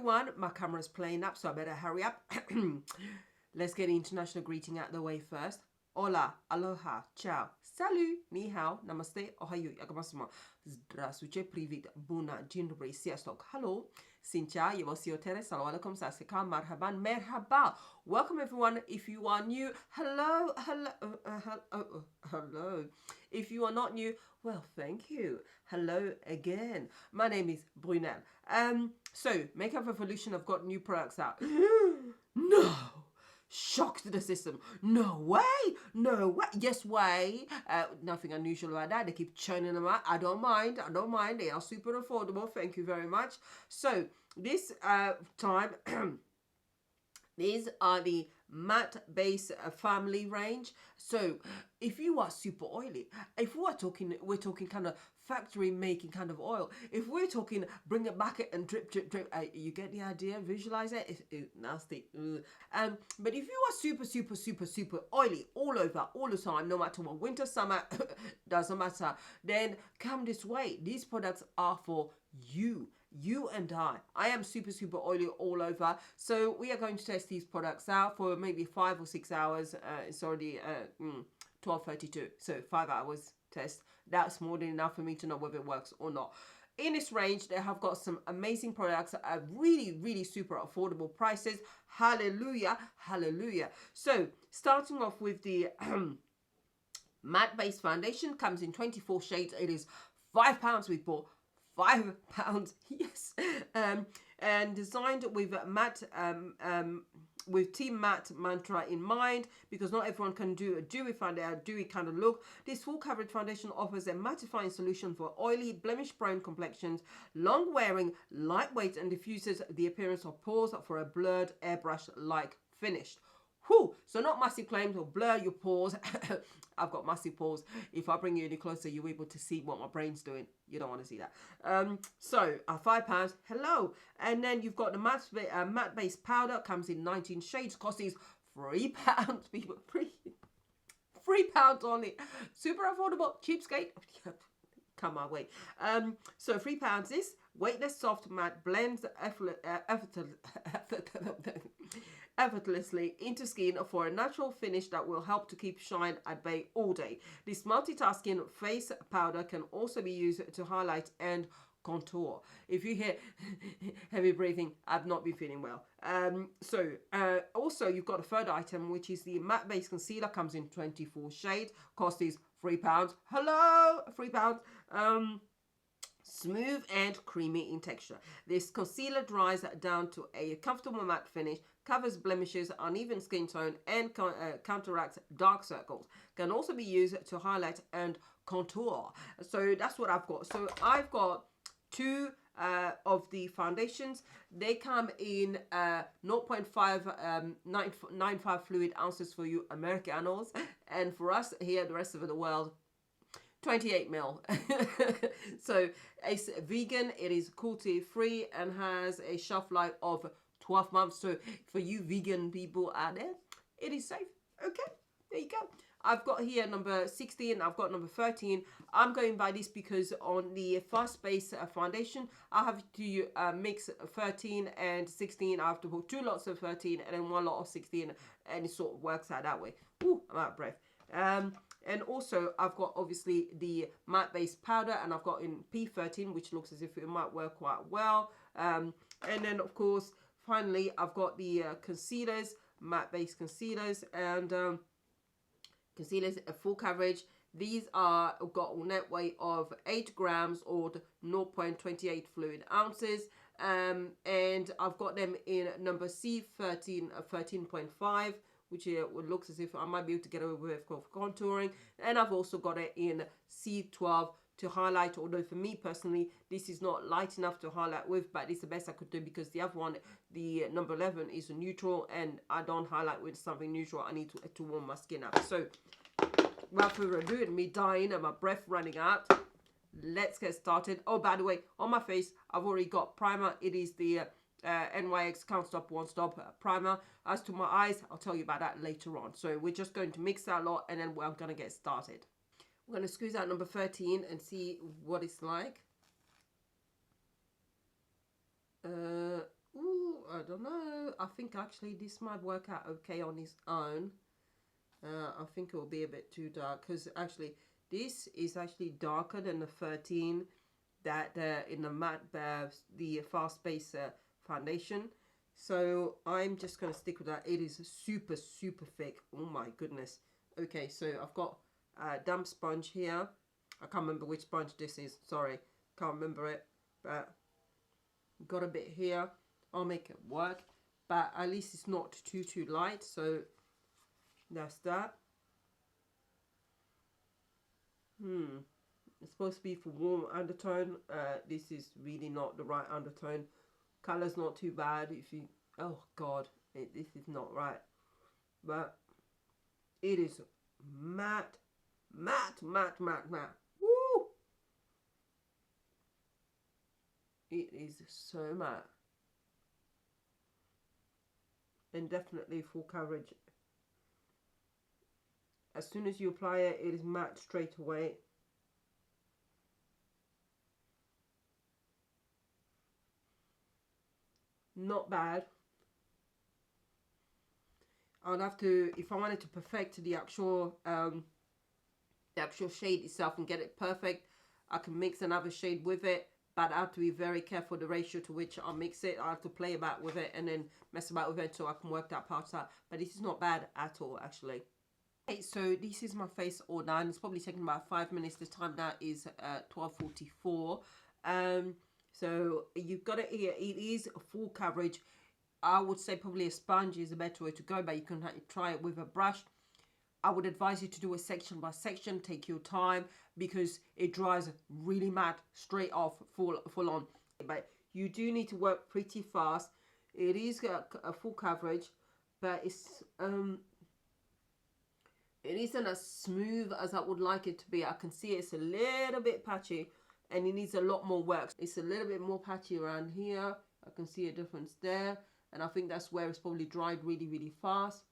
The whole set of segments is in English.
everyone. My camera's playing up, so I better hurry up. Let's get the international greeting out of the way first. Hola, aloha, ciao, salut, ni hao, namaste, ohayo, yakamasu, zdravstvuyte, privet, buna, dzień dobry, sziasztok, hello, sincha, yevosiotere, salam alaikum, sasika, marhaban, merhaba. Welcome everyone. If you are new, hello. Hello. If you are not new, well, thank you. Hello again. My name is Brunel. So Makeup Revolution have got new products out. No. Shock to the system. No way. No way. Yes way. Nothing unusual about that. They keep churning them out. I don't mind. They are super affordable. Thank you very much. So this time, these are the matte base family range. So if you are super oily, if we're talking kind of factory making kind of oil, if we're talking bring it back and drip, you get the idea, visualize it. It's nasty. But if you are super oily all over, all the time, no matter what, winter, summer, doesn't matter, then come this way. These products are for you and I am super oily all over, so we are going to test these products out for maybe 5 or 6 hours. It's already 12:32, so 5 hours test. That's more than enough for me to know whether it works or not. In this range, they have got some amazing products at really super affordable prices. Hallelujah. So starting off with the matte base foundation, comes in 24 shades. It is £5 we bought. £5, yes, and designed with matte, with Team Matte mantra in mind, because not everyone can do a dewy kind of look. This full coverage foundation offers a mattifying solution for oily, blemish-prone complexions, long-wearing, lightweight, and diffuses the appearance of pores for a blurred, airbrush-like finish. Whew. So not massive claims or blur your pores. I've got massive pores. If I bring you any closer, you're able to see what my brain's doing. You don't want to see that. So £5. Hello. And then you've got the matte base powder. Comes in 19 shades. Costs £3. People, £3 only. Super affordable. Cheapskate. Come my way. So £3. This weightless soft matte blends effortlessly into skin for a natural finish that will help to keep shine at bay all day. This multitasking face powder can also be used to highlight and contour. If you hear heavy breathing, I've not been feeling well. Also you've got a third item, which is the matte base concealer. Comes in 24 shades. Cost is £3. Hello, £3. Smooth and creamy in texture. This concealer dries down to a comfortable matte finish, covers blemishes, uneven skin tone, and counteracts dark circles. Can also be used to highlight and contour. So that's what I've got. So I've got two of the foundations. They come in 0.95 fluid ounces for you Americanos, and for us here, the rest of the world, 28 ml. So it's vegan, it is cruelty free, and has a shelf life of 12 months. So for you vegan people out there, it is safe. Okay, there you go. I've got here number 16, I've got number 13. I'm going by this because on the Fast Base foundation, I have to mix 13 and 16. I have to put 2 lots of 13 and then 1 lot of 16, and it sort of works out that way. Ooh, I'm out of breath. And also I've got obviously the matte base powder, and I've got in P13, which looks as if it might work quite well. And then of course, finally, I've got the concealers, matte base concealers, and concealers a full coverage. These are got a net weight of 8 grams or 0.28 fluid ounces. And I've got them in number C13, 13.5. which looks as if I might be able to get away with for contouring. And I've also got it in C12 to highlight, although for me personally, this is not light enough to highlight with, but it's the best I could do, because the other one, the number 11, is a neutral, and I don't highlight with something neutral. I need to warm my skin up. So without further ado, and me dying and my breath running out, let's get started. Oh, by the way, on my face, I've already got primer. It is the NYX Can't Stop Won't Stop primer. As to my eyes, I'll tell you about that later on. So we're just going to mix that a lot, and then we're going to get started. I'm going to squeeze out number 13 and see what it's like. Ooh, don't know. I think actually this might work out okay on its own. I think it will be a bit too dark because actually this is actually darker than the 13 that in the matte the fast base foundation. So I'm just going to stick with that. It is super thick. Oh my goodness. Okay, so I've got a damp sponge here. I can't remember which sponge this is. Sorry, can't remember it. But got a bit here. I'll make it work. But at least it's not too light. So that's that. It's supposed to be for warm undertone. This is really not the right undertone. Color's not too bad. If you, oh god, this is not right. But it is matte. Woo! It is so matte. And definitely full coverage. As soon as you apply it, it is matte straight away. Not bad. I'd have to, if I wanted to perfect the actual shade itself and get it perfect, I can mix another shade with it, but I have to be very careful the ratio to which I mix it. I have to play about with it and then mess about with it so I can work that part out. But this is not bad at all, actually. Okay, so this is my face all done. It's probably taken about 5 minutes. The time now is 12:44. So you've got it here. It is full coverage. I would say probably a sponge is a better way to go, but you can try it with a brush. I would advise you to do it section by section. Take your time because it dries really matte straight off, full on. But you do need to work pretty fast. It is a full coverage, but it isn't as smooth as I would like it to be. I can see it's a little bit patchy and it needs a lot more work. It's a little bit more patchy around here. I can see a difference there. And I think that's where it's probably dried really fast.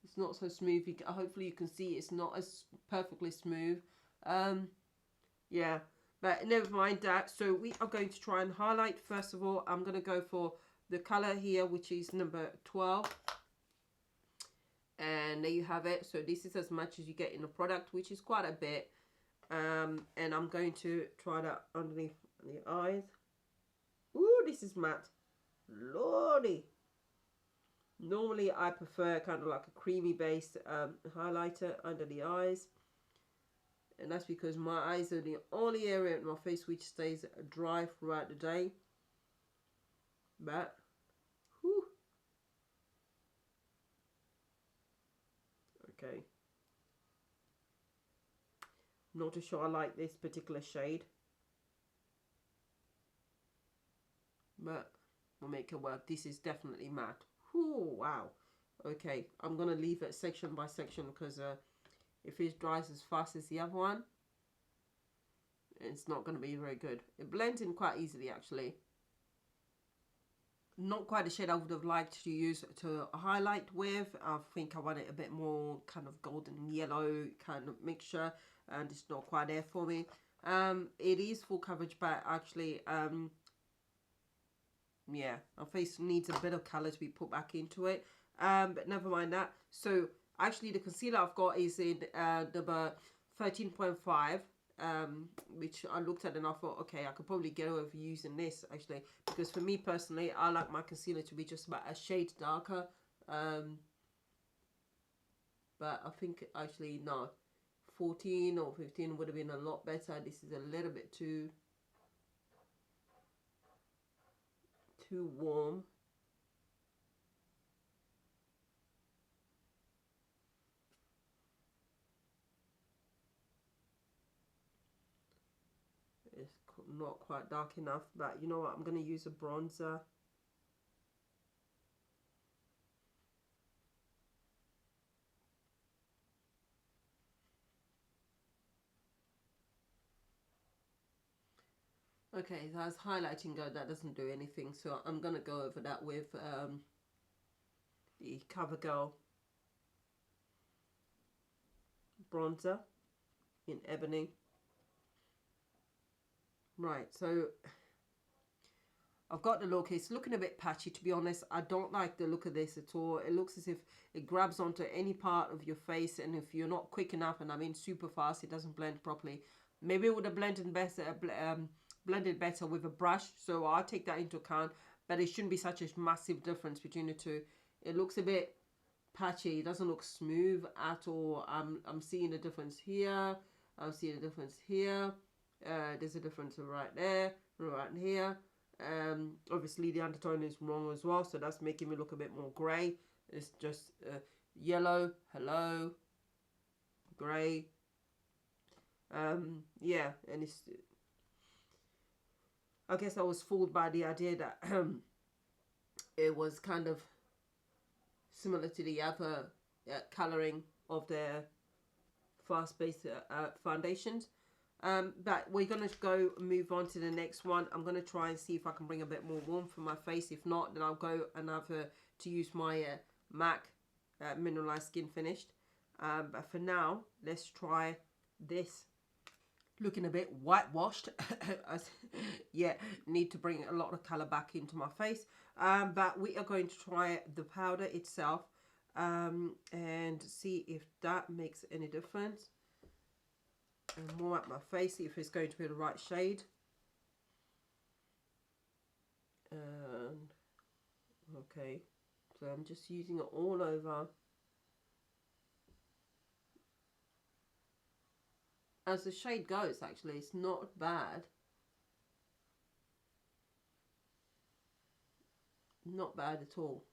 It's not so smooth. Hopefully you can see it's not as perfectly smooth. Yeah, but never mind that. So we are going to try and highlight. First of all, I'm going to go for the color here, which is number 12. And there you have it. So this is as much as you get in the product, which is quite a bit. And I'm going to try that underneath the eyes. Ooh, this is matte. Lordy. Normally I prefer kind of like a creamy based highlighter under the eyes. And that's because my eyes are the only area in my face which stays dry throughout the day. But, whew. Okay. Not too sure I like this particular shade. But we'll make it work. This is definitely matte. Whew, wow. Okay, I'm going to leave it section by section because if it dries as fast as the other one, it's not going to be very good. It blends in quite easily, actually. Not quite the shade I would have liked to use to highlight with. I think I want it a bit more kind of golden yellow kind of mixture, and it's not quite there for me. It is full coverage, but actually, yeah, my face needs a bit of color to be put back into it. But never mind that. So actually the concealer I've got is in number 13.5, which I looked at and I thought, okay, I could probably get away with using this actually, because for me personally, I like my concealer to be just about a shade darker. But I think actually no, 14 or 15 would have been a lot better. This is a little bit too warm. It's not quite dark enough, but you know what, I'm going to use a bronzer. Okay, so as highlighting go, that doesn't do anything, so I'm going to go over that with the CoverGirl bronzer in Ebony. Right, so I've got the look. It's looking a bit patchy, to be honest. I don't like the look of this at all. It looks as if it grabs onto any part of your face, and if you're not quick enough, and I mean super fast, it doesn't blend properly. Maybe it would have blended better with a brush, so I'll take that into account. But it shouldn't be such a massive difference between the two. It looks a bit patchy. It doesn't look smooth at all. I'm seeing a difference here. I'm seeing a difference here. There's a difference right there, right here. Obviously the undertone is wrong as well, so that's making me look a bit more grey. It's just yellow, hello, grey. Yeah, and it's, I guess I was fooled by the idea that it was kind of similar to the other colouring of their fast-based foundations. But we're going to move on to the next one. I'm going to try and see if I can bring a bit more warmth for my face. If not, then I'll go and have to use my MAC Mineralized Skin Finished. But for now, let's try this. Looking a bit whitewashed. Yeah, need to bring a lot of colour back into my face. But we are going to try the powder itself and see if that makes any difference. And more at my face, see if it's going to be the right shade. And okay, so I'm just using it all over. As the shade goes, actually, it's not bad. Not bad at all.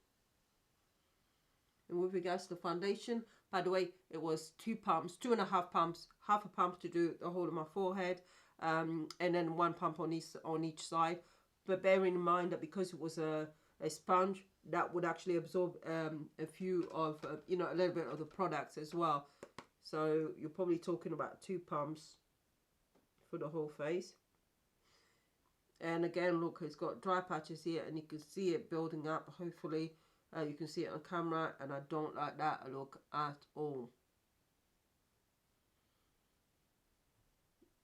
And with regards to the foundation, by the way, it was 2 pumps, 2.5 pumps, half a pump to do the whole of my forehead, and then 1 pump on each side. But bearing in mind that because it was a sponge, that would actually absorb a few of, you know, a little bit of the products as well. So you're probably talking about 2 pumps for the whole face. And again, look, it's got dry patches here, and you can see it building up. Hopefully, you can see it on camera, and I don't like that look at all.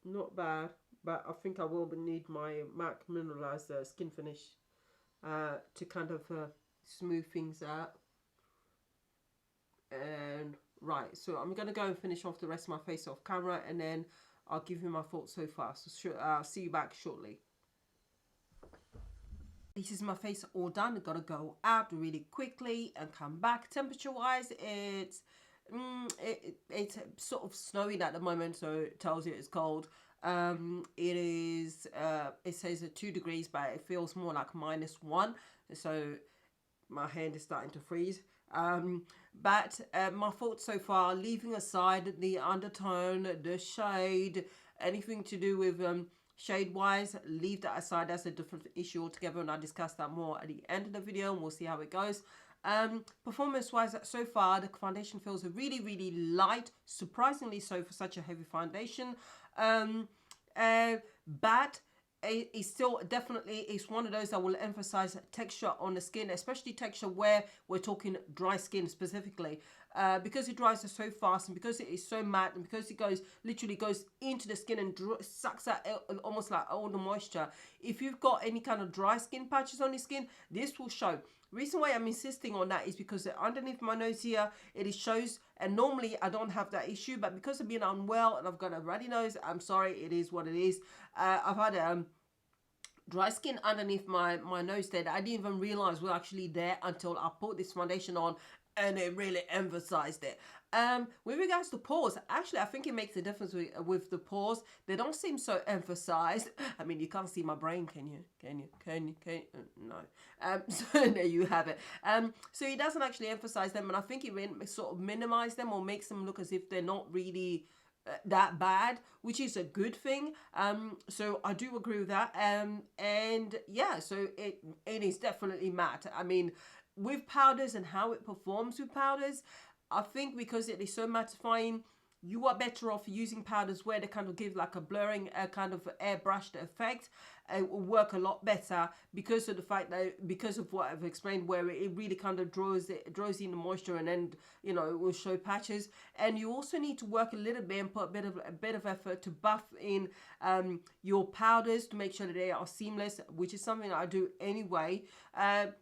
Not bad, but I think I will need my MAC Mineralized Skin Finish to kind of smooth things out. And right, so I'm going to go and finish off the rest of my face off camera, and then I'll give you my thoughts so far. So I'll see you back shortly. This is my face all done. I've got to go out really quickly and come back. Temperature wise, it's sort of snowing at the moment, so it tells you it's cold. It is it says 2 degrees, but it feels more like -1, so my hand is starting to freeze. But my thoughts so far, leaving aside the undertone, the shade, anything to do with shade wise, leave that aside. That's a different issue altogether, and I'll discuss that more at the end of the video, and we'll see how it goes. Performance wise, so far the foundation feels really light, surprisingly so for such a heavy foundation. But it's still definitely, it's one of those that will emphasize texture on the skin, especially texture where we're talking dry skin specifically, because it dries so fast, and because it is so matte, and because it literally goes into the skin and sucks out almost like all the moisture. If you've got any kind of dry skin patches on your skin, this will show. Reason why I'm insisting on that is because underneath my nose here, it shows, and normally I don't have that issue, but because I've been unwell and I've got a runny nose, I'm sorry, it is what it is. I've had dry skin underneath my nose there that I didn't even realize were actually there until I put this foundation on, and it really emphasized it. With regards to pores, actually I think it makes a difference with the pores. They don't seem so emphasized. I mean, you can't see my brain, can you? No. So there you have it. So it doesn't actually emphasize them, and I think it sort of minimize them or makes them look as if they're not really that bad, which is a good thing. So I do agree with that. And yeah, so it is definitely matte. I mean, with powders and how it performs with powders, I think because it is so mattifying, you are better off using powders where they kind of give like a blurring, kind of airbrushed effect. it will work a lot better because of the fact that, because of what I've explained, where it really kind of draws in the moisture, and then, you know, it will show patches. And you also need to work a little bit and put a bit of effort to buff in your powders to make sure that they are seamless, which is something I do anyway.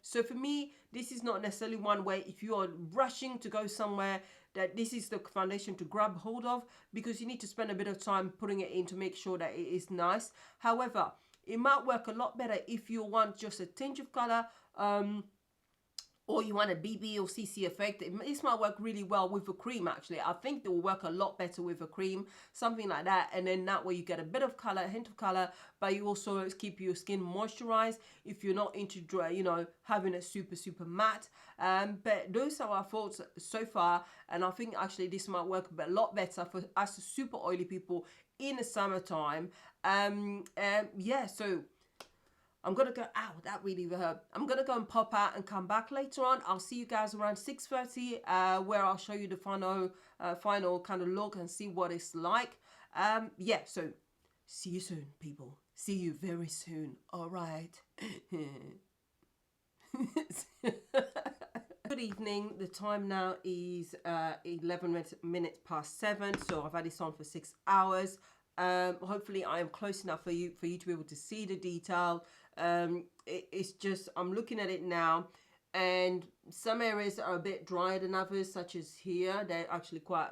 So for me, this is not necessarily one way, if you are rushing to go somewhere, that this is the foundation to grab hold of, because you need to spend a bit of time putting it in to make sure that it is nice. However, it might work a lot better if you want just a tinge of color, or you want a BB or CC effect. This might work really well with a cream, actually. I think it will work a lot better with a cream, something like that. And then that way you get a bit of color, a hint of color, but you also keep your skin moisturized if you're not into dry, you know, having it super matte. But those are our thoughts so far. And I think actually this might work a lot better for us super oily people in the summertime. Yeah, so I'm going to go out. That really hurt. I'm going to go and pop out and come back later on. I'll see you guys around 6:30, where I'll show you the final kind of look and see what it's like. Yeah, so see you soon, people. See you very soon. All right. Good evening. The time now is 11 minutes past 7. So I've had this on for 6 hours. Hopefully I am close enough for you to be able to see the detail. It's just, I'm looking at it now, and some areas are a bit drier than others, such as here. They're actually quite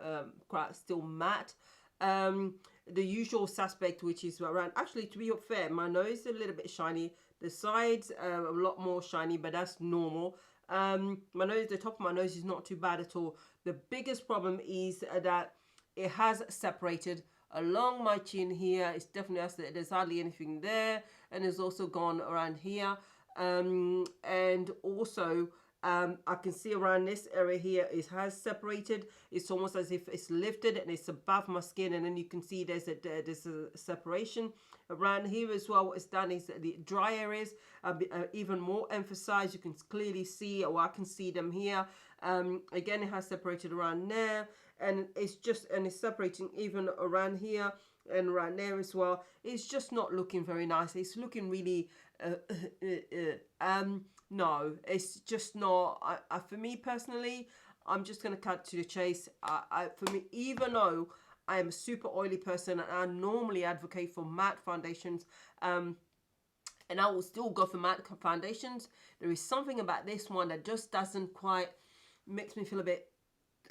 still matte. The usual suspect, which is around, actually, to be fair, my nose is a little bit shiny. The sides are a lot more shiny, but that's normal. My nose, the top of my nose is not too bad at all. The biggest problem is that it has separated along my chin here. It's definitely, there's hardly anything there, and it's also gone around here, and also I can see around this area here it has separated. It's almost as if it's lifted and it's above my skin, and then you can see there's a separation around here as well. What it's done is the dry areas are even more emphasized. You can clearly see, or I can see them here. Again, it has separated around there, and it's separating even around here and around there as well. It's just not looking very nice. It's looking really no, it's just not. For me personally, I'm just going to cut to the chase. For me, even though I am a super oily person and I normally advocate for matte foundations, and I will still go for matte foundations, there is something about this one that just doesn't quite, makes me feel a bit,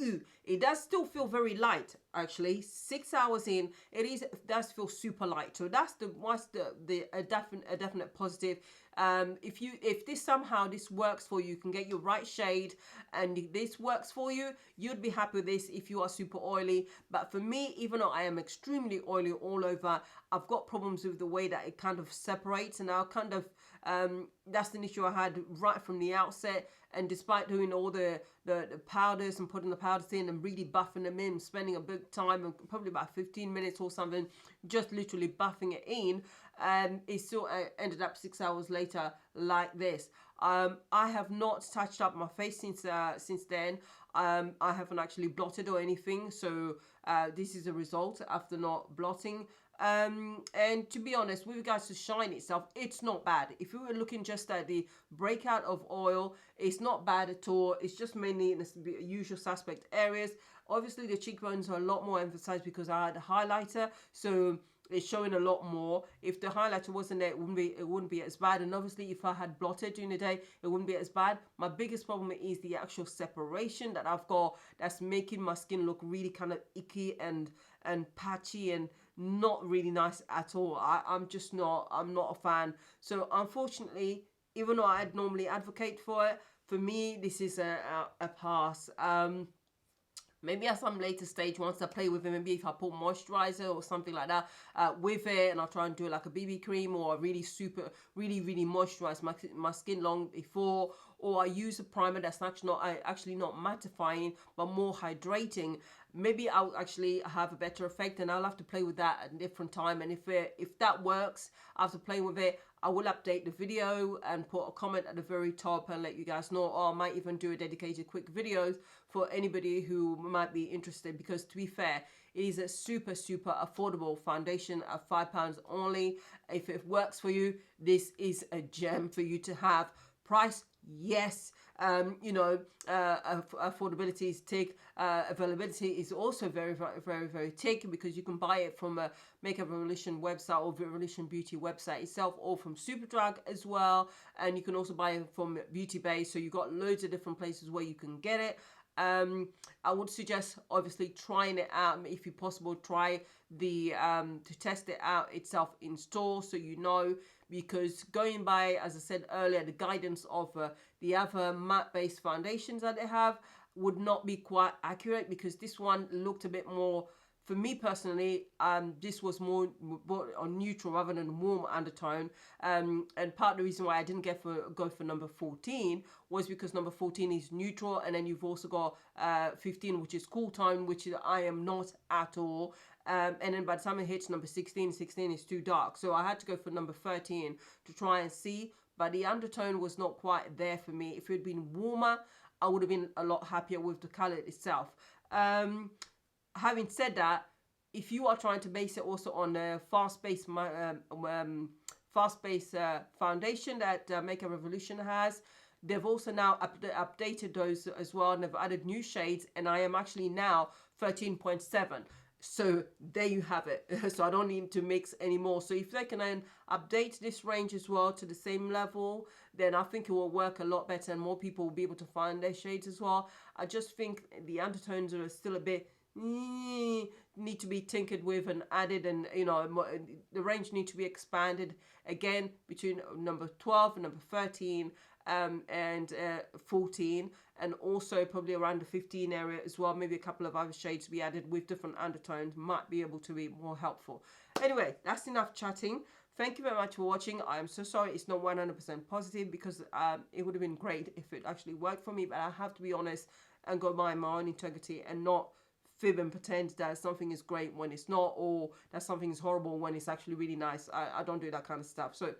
ooh. It does still feel very light, actually. 6 hours in, it does feel super light. So that's a definite positive. If this somehow works for you, you can get your right shade, and this works for you, you'd be happy with this if you are super oily. But for me, even though I am extremely oily all over, I've got problems with the way that it kind of separates, and that's an issue I had right from the outset. And despite doing all the powders and putting the powders in and really buffing them in, spending a big time, and probably about 15 minutes or something, just literally buffing it in, it still ended up 6 hours later like this. I have not touched up my face since then. I haven't actually blotted or anything, so this is a result after not blotting. And to be honest, with regards to shine itself, it's not bad. If you were looking just at the breakout of oil, it's not bad at all. It's just mainly in the usual suspect areas. Obviously, the cheekbones are a lot more emphasized because I had a highlighter, so it's showing a lot more. If the highlighter wasn't there, it wouldn't be as bad. And obviously, if I had blotted during the day, it wouldn't be as bad. My biggest problem is the actual separation that I've got, that's making my skin look really kind of icky and patchy and not really nice at all. I'm not a fan. So unfortunately, even though I'd normally advocate for it, for me, this is a pass. Maybe at some later stage, once I play with it, maybe if I put moisturizer or something like that with it, and I'll try and do like a BB cream, or really moisturize my skin long before, or I use a primer that's actually not mattifying but more hydrating, maybe I'll actually have a better effect, and I'll have to play with that at a different time. And if that works after playing with it, I will update the video and put a comment at the very top and let you guys know, or I might even do a dedicated quick video for anybody who might be interested, because to be fair, it is a super affordable foundation at £5 only. If it works for you, this is a gem for you to have. Price, yes. Affordability is tick. Availability is also very tick, because you can buy it from a Makeup Revolution website or Revolution Beauty website itself, or from Superdrug as well. And you can also buy it from Beauty Bay. So you've got loads of different places where you can get it. I would suggest obviously trying it out. If you possible, try the to test it out itself in store, so you know, because going by, as I said earlier, the guidance of the other matte based foundations that they have would not be quite accurate, because this one looked a bit more, for me personally, this was more on neutral rather than warm undertone. And part of the reason why I didn't go for number 14 was because number 14 is neutral, and then you've also got 15, which is cool tone, which I am not at all. And then by the time it hits number 16 is too dark. So I had to go for number 13 to try and see, but the undertone was not quite there for me. If it had been warmer, I would have been a lot happier with the color itself. Having said that, if you are trying to base it also on a fast-paced foundation that Makeup Revolution has, they've also now updated those as well, and they've added new shades, and I am actually now 13.7. So there you have it. So I don't need to mix anymore. So if they can then update this range as well to the same level, then I think it will work a lot better, and more people will be able to find their shades as well. I just think the undertones are still a bit need to be tinkered with and added, and the range need to be expanded again between number 12 and number 13 and 14, and also probably around the 15 area as well. Maybe a couple of other shades to be added with different undertones might be able to be more helpful. Anyway, that's enough chatting. Thank you very much for watching. I am so sorry it's not 100% positive, because it would have been great if it actually worked for me, but I have to be honest and go by my own integrity and not fib and pretend that something is great when it's not, or that something is horrible when it's actually really nice. I don't do that kind of stuff. So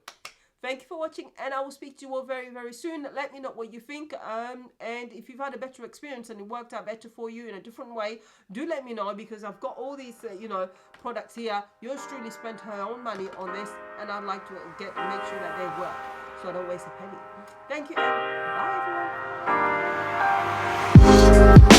thank you for watching, and I will speak to you all very soon. Let me know what you think, and if you've had a better experience and it worked out better for you in a different way, do let me know, because I've got all these products here. Yours truly spent her own money on this, and I'd like to make sure that they work, so I don't waste a penny. Thank you, and bye everyone.